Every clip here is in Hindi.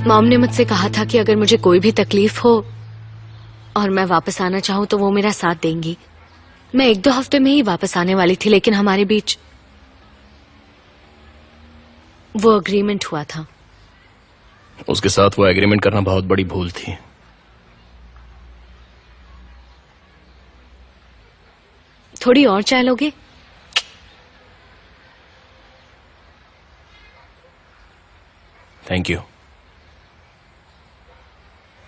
मॉम ने मुझसे कहा था कि अगर मुझे कोई भी तकलीफ हो और मैं वापस आना चाहूँ तो वो मेरा साथ देंगी। मैं 1-2 हफ्ते में ही वापस आने वाली थी, लेकिन हमारे बीच वो एग्रीमेंट हुआ था। उसके साथ वो एग्रीमेंट करना बहुत बड़ी भूल थी। थोड़ी और चाय लोगे? Thank you.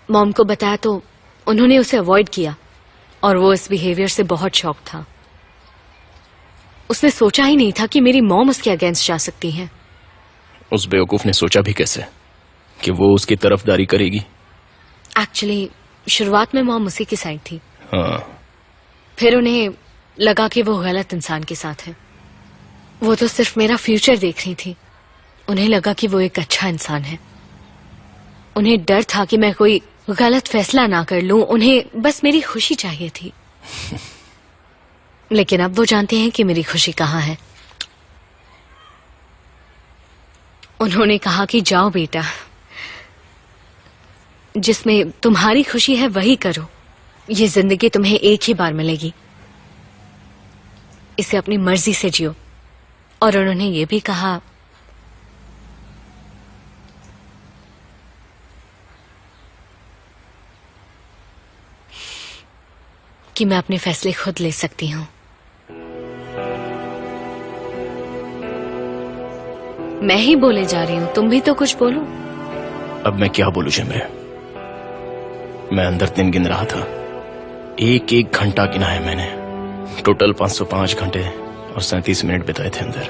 मॉम को बताया तो उन्होंने उसे अवॉइड किया और वो इस बिहेवियर से बहुत शॉक था। उसने सोचा ही नहीं था कि मेरी मॉम उसके अगेंस्ट जा सकती हैं। उस बेवकूफ ने सोचा भी कैसे कि वो उसकी तरफदारी करेगी? एक्चुअली शुरुआत में मॉम उसी की साइड थी। हाँ। फिर उन्हें लगा कि वो गलत इंसान के साथ है। वो तो सिर्फ मेरा फ्यूचर देख रही थी। उन्हें लगा कि वो एक अच्छा इंसान है। उन्हें डर था कि मैं कोई गलत फैसला ना कर लूं। उन्हें बस मेरी खुशी चाहिए थी। लेकिन अब वो जानते हैं कि मेरी खुशी कहाँ है। उन्होंने कहा कि जाओ बेटा, जिसमें तुम्हारी खुशी है वही करो। ये जिंदगी तुम्हें एक ही बार मिलेगी, इसे अपनी मर्जी से जियो। और उन्होंने ये भी कहा कि मैं अपने फैसले खुद ले सकती हूं। मैं ही बोले जा रही हूं, तुम भी तो कुछ बोलो। अब मैं क्या बोलूं जिम्रे? मैं अंदर दिन गिन रहा था। एक एक घंटा गिना है मैंने। टोटल 505 घंटे और 37 मिनट बिताए थे अंदर।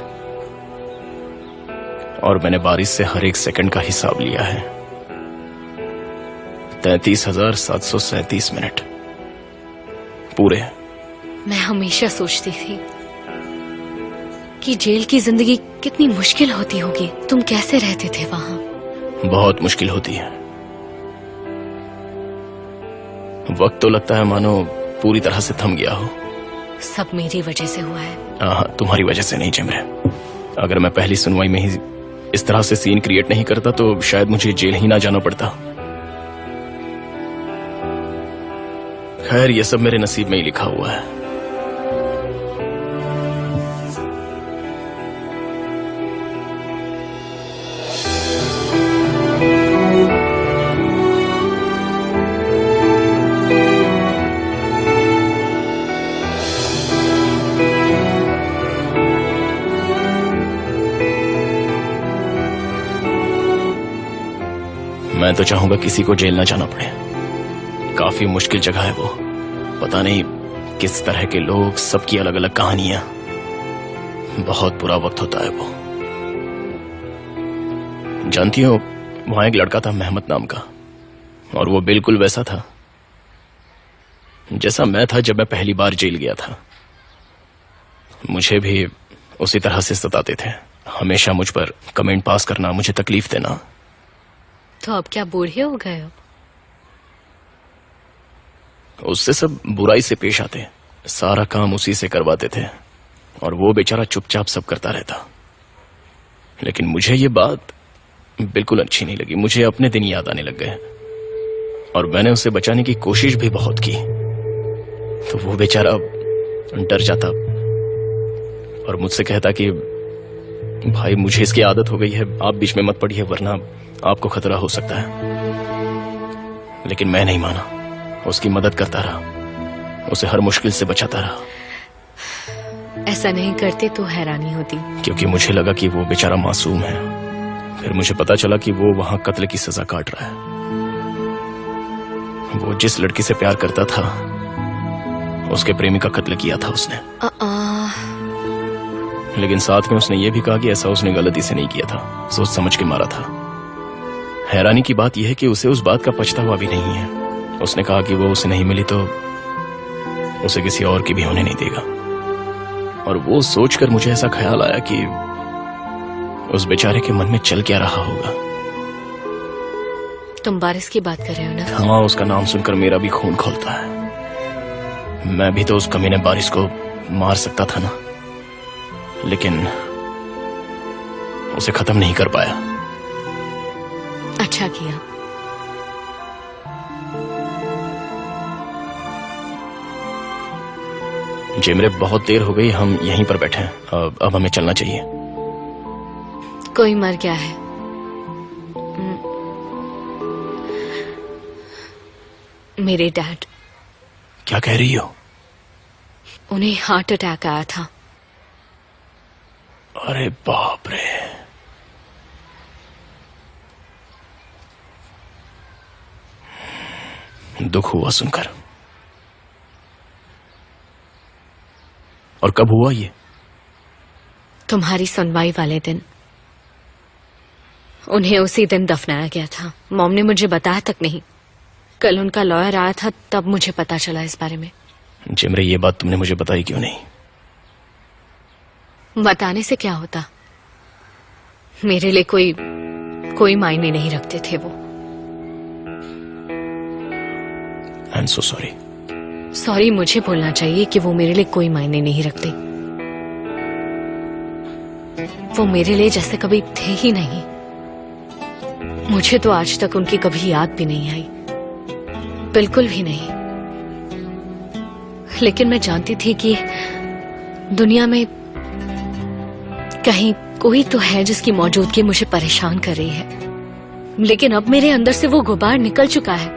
और मैंने बारिश से हर एक सेकंड का हिसाब लिया है। 33,737 मिनट पूरे। मैं हमेशा सोचती थी कि जेल की जिंदगी कितनी मुश्किल होती होगी। तुम कैसे रहते थे वहां? बहुत मुश्किल होती है। वक्त तो लगता है मानो पूरी तरह से थम गया हो। सब मेरी वजह से हुआ है। हाँ, तुम्हारी वजह से नहीं जिम्रे। अगर मैं पहली सुनवाई में ही इस तरह से सीन क्रिएट नहीं करता तो शायद मुझे जेल ही ना जाना पड़ता। खैर, ये सब मेरे नसीब में ही लिखा हुआ है। मैं तो चाहूंगा किसी को जेल ना जाना पड़े। काफी मुश्किल जगह है वो। पता नहीं किस तरह के लोग, सबकी अलग अलग कहानियां। बहुत बुरा वक्त होता है वो। जानती हो, वहां एक लड़का था मेहमद नाम का, और वो बिल्कुल वैसा था जैसा मैं था जब मैं पहली बार जेल गया था। मुझे भी उसी तरह से सताते थे। हमेशा मुझ पर कमेंट पास करना, मुझे तकलीफ देना। तो अब क्या बूढ़े हो गए हो? उससे सब बुराई से पेश आते, सारा काम उसी से करवाते थे, और वो बेचारा चुपचाप सब करता रहता। लेकिन मुझे ये बात बिल्कुल अच्छी नहीं लगी। मुझे अपने दिन याद आने लग गए, और मैंने उसे बचाने की कोशिश भी बहुत की। तो वो बेचारा डर जाता और मुझसे कहता कि भाई, मुझे इसकी आदत हो गई है, आप बीच में मत पड़िए वरना आपको खतरा हो सकता है। लेकिन मैं नहीं माना, उसकी मदद करता रहा, उसे हर मुश्किल से बचाता रहा। ऐसा नहीं करते तो हैरानी होती। क्योंकि मुझे लगा कि वो बेचारा मासूम है। फिर मुझे पता चला कि वो वहां कत्ल की सजा काट रहा है। वो जिस लड़की से प्यार करता था, उसके प्रेमी का कत्ल किया था उसने। लेकिन साथ में उसने ये भी कहा कि ऐसा उसने गलती से नहीं किया था, सोच समझ के मारा था। हैरानी की बात यह है कि उसे उस बात का पछतावा भी नहीं है। उसने कहा कि वो उसे नहीं मिली तो उसे किसी और की भी होने नहीं देगा। और वो सोचकर मुझे ऐसा ख्याल आया कि उस बेचारे के मन में चल क्या रहा होगा। तुम बारिश की बात कर रहे हो ना? हाँ, उसका नाम सुनकर मेरा भी खून खौलता है। मैं भी तो उस कमीने बारिश को मार सकता था ना, लेकिन उसे खत्म नहीं कर पाया। अच्छा किया। जिमरे, बहुत देर हो गई, हम यहीं पर बैठे हैं। अब हमें चलना चाहिए। कोई मर गया है। मेरे डैड। क्या कह रही हो? उन्हें हार्ट अटैक आया था। अरे बाप रे। दुख हुआ सुनकर। और कब हुआ ये? तुम्हारी सुनवाई वाले दिन। उन्हें उसी दिन दफनाया गया था। मॉम ने मुझे बताया तक नहीं। कल उनका लॉयर आया था, तब मुझे पता चला इस बारे में। जिमरे, ये बात तुमने मुझे बताई क्यों नहीं? बताने से क्या होता? मेरे लिए कोई मायने नहीं रखते थे वो। I am so sorry. Sorry मुझे बोलना चाहिए कि वो मेरे लिए कोई मायने नहीं रखते। वो मेरे लिए जैसे कभी थे ही नहीं। मुझे तो आज तक उनकी कभी याद भी नहीं आई, बिल्कुल भी नहीं। लेकिन मैं जानती थी कि दुनिया में कहीं कोई तो है जिसकी मौजूदगी मुझे परेशान कर रही है। लेकिन अब मेरे अंदर से वो गुबार निकल चुका है।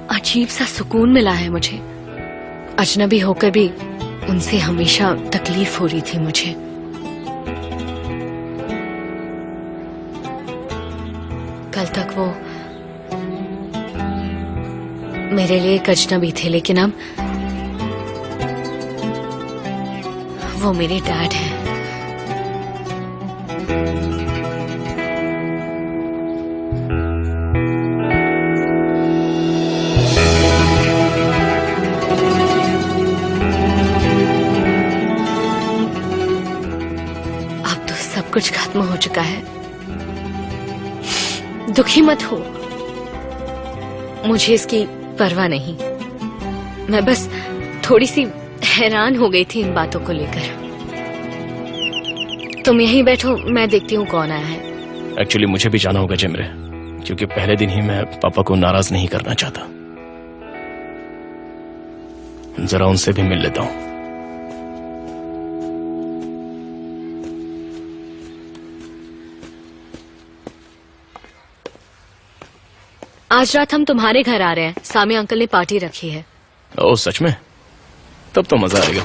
अजीब सा सुकून मिला है मुझे। अजनबी होकर भी उनसे हमेशा तकलीफ हो रही थी मुझे। कल तक वो मेरे लिए एक अजनबी थे, लेकिन अब वो मेरे डैड हैं। अब तो सब कुछ खत्म हो चुका है। दुखी मत हो, मुझे इसकी परवाह नहीं। मैं बस थोड़ी सी हैरान हो गई थी इन बातों को लेकर। तुम यहीं बैठो, मैं देखती हूँ कौन आया है। एक्चुअली मुझे भी जाना होगा जिमरे, क्योंकि पहले दिन ही मैं पापा को नाराज नहीं करना चाहता। जरा उनसे भी मिल लेता हूँ। आज रात हम तुम्हारे घर आ रहे हैं। सामी अंकल ने पार्टी रखी है। ओह, सच में? तब तो मजा आएगा।